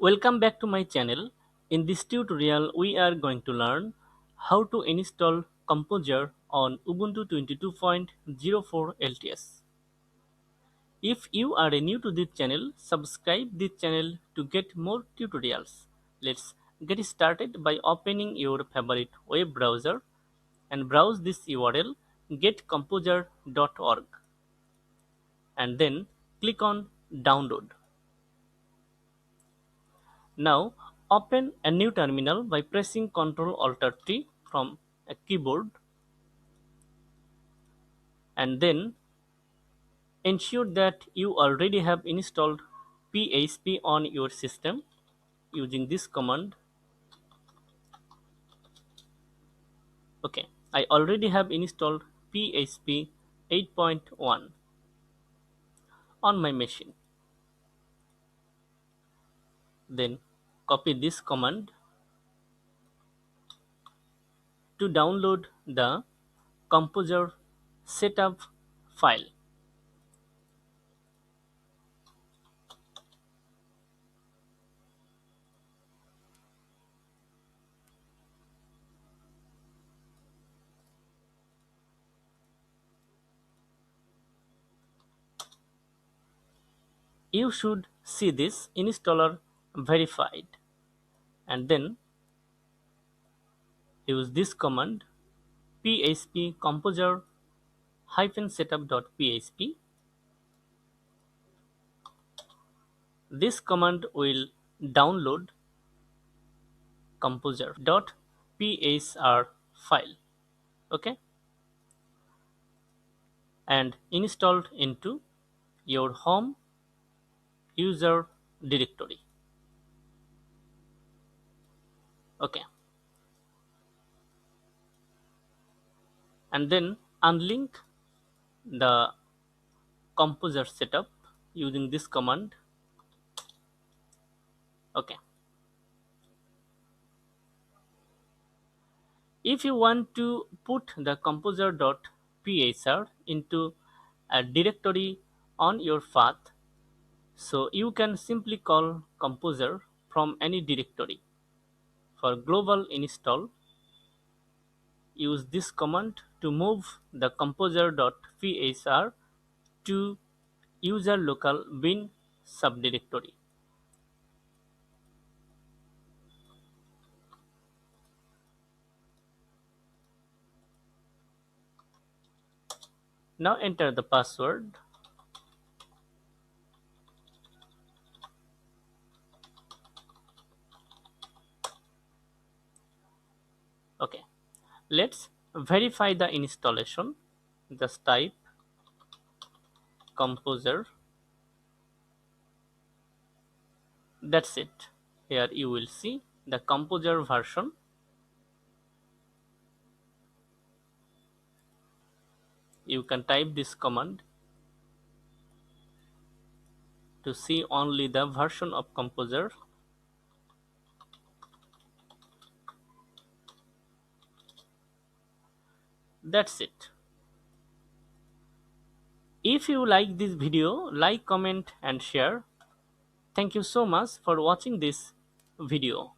Welcome back to my channel. In this tutorial, we are going to learn how to install Composer on Ubuntu 22.04 LTS. If you are new to this channel, subscribe this channel to get more tutorials. Let's get started by opening your favorite web browser and browse this URL getcomposer.org and then click on download. Now open a new terminal by pressing Ctrl Alt T from a keyboard and then ensure that you already have installed PHP on your system using this command. Okay, I already have installed PHP 8.1 on my machine. Then copy this command to download the Composer setup file. You should see this installer verified and then use this command php composer setup.php. This command will download composer.psr file, okay, and installed into your home user directory. Okay, and then unlink the composer setup using this command. Okay, if you want to put the composer.psr into a directory on your path, so you can simply call composer from any directory. For global install, use this command to move the composer.psr to user local bin subdirectory. Now enter the password. Okay, let's verify the installation. Just type composer. That's it. Here you will see the composer version. You can type this command to see only the version of composer. That's it. If you like this video, like, comment and share. Thank you so much for watching this video.